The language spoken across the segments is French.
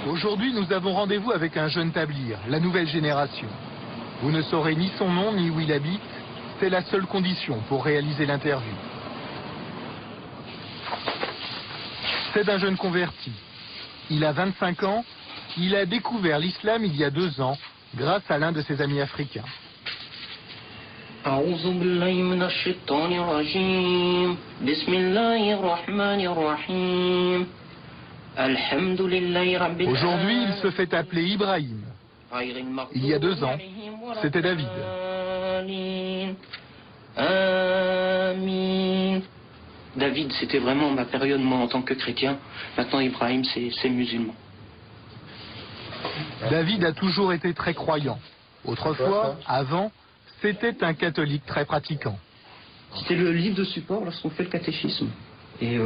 Aujourd'hui, nous avons rendez-vous avec un jeune tablir, la nouvelle génération. Vous ne saurez ni son nom ni où il habite. C'est la seule condition pour réaliser l'interview. C'est un jeune converti. Il a 25 ans. Il a découvert l'islam il y a 2 ans grâce à l'un de ses amis africains. Aujourd'hui, il se fait appeler Ibrahim. Il y a 2 ans, c'était David. David, c'était vraiment ma période, moi, en tant que chrétien. Maintenant, Ibrahim, c'est musulman. David a toujours été très croyant. Autrefois, avant, c'était un catholique très pratiquant. C'était le livre de support lorsqu'on fait le catéchisme. Et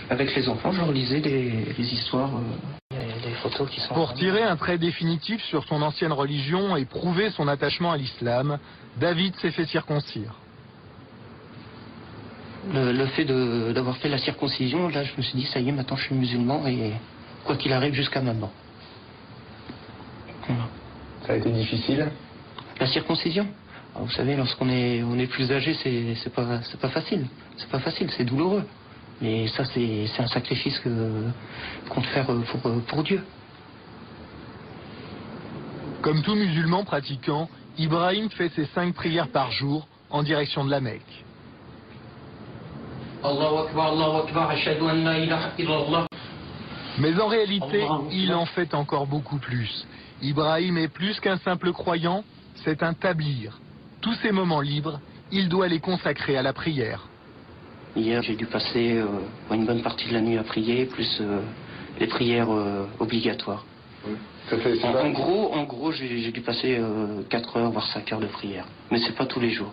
avec les enfants, je relisais les histoires, les photos qui sont... Pour tirer un trait définitif sur son ancienne religion et prouver son attachement à l'islam, David s'est fait circoncire. Le fait d'avoir fait la circoncision, là, je me suis dit, ça y est, maintenant je suis musulman et quoi qu'il arrive jusqu'à maintenant. Voilà. Ça a été difficile? La circoncision? Alors, vous savez, lorsqu'on est plus âgé, c'est pas facile. C'est pas facile, c'est douloureux. Mais ça, c'est un sacrifice qu'on doit faire pour Dieu. Comme tout musulman pratiquant, Ibrahim fait ses 5 prières par jour en direction de la Mecque. Allahu Akbar, Allahu Akbar, ashhadu an la ilaha illallah. Mais en réalité, il en fait encore beaucoup plus. Ibrahim est plus qu'un simple croyant, c'est un tablir. Tous ses moments libres, il doit les consacrer à la prière. Hier, j'ai dû passer une bonne partie de la nuit à prier, plus les prières obligatoires. Oui. Ça fait En gros, j'ai dû passer 4 heures, voire 5 heures de prière. Mais c'est pas tous les jours.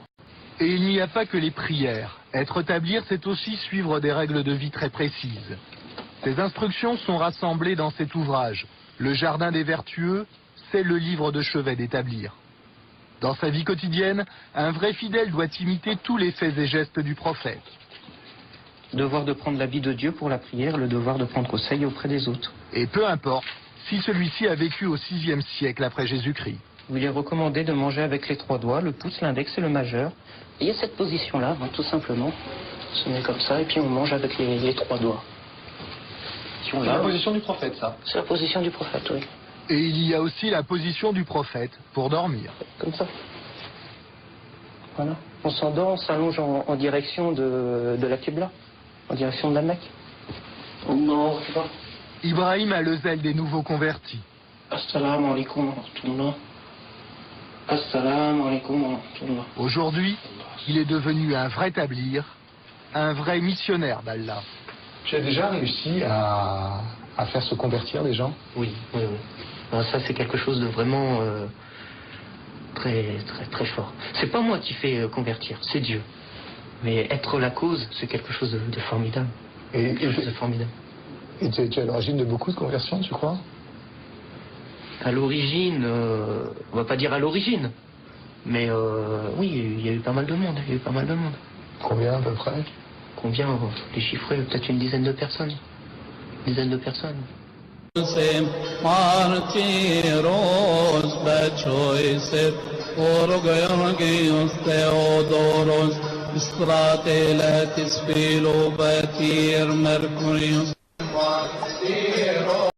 Et il n'y a pas que les prières. Être tablir, c'est aussi suivre des règles de vie très précises. Ces instructions sont rassemblées dans cet ouvrage. Le Jardin des Vertueux, c'est le livre de chevet des tablirs. Dans sa vie quotidienne, un vrai fidèle doit imiter tous les faits et gestes du prophète. Devoir de prendre l'habit de Dieu pour la prière, le devoir de prendre conseil auprès des autres. Et peu importe si celui-ci a vécu au VIe siècle après Jésus-Christ. Il est recommandé de manger avec les 3 doigts, le pouce, l'index et le majeur. Et il y a cette position-là, tout simplement. On se met comme ça et puis on mange avec les 3 doigts. C'est la position du prophète, ça? C'est la position du prophète, oui. Et il y a aussi la position du prophète pour dormir. Comme ça. Voilà. On s'endort, on s'allonge en direction de la Qibla, en direction de la Mecque. Allah Akbar. Ibrahim a le zèle des nouveaux convertis. Assalamu alaikum wa rahmatullah. Assalamu alaikum wa rahmatullah. Aujourd'hui, il est devenu un vrai tablir, un vrai missionnaire d'Allah. Tu as déjà réussi à faire se convertir les gens? Oui. Alors ça, c'est quelque chose de vraiment très fort. C'est pas moi qui fais convertir, c'est Dieu. Mais être la cause, c'est quelque chose de formidable. Et tu es à l'origine de beaucoup de conversions, tu crois? À l'origine, on va pas dire à l'origine, mais oui, il y a eu pas mal de monde. Combien à peu près? Combien? Les chiffrer, peut-être une dizaine de personnes.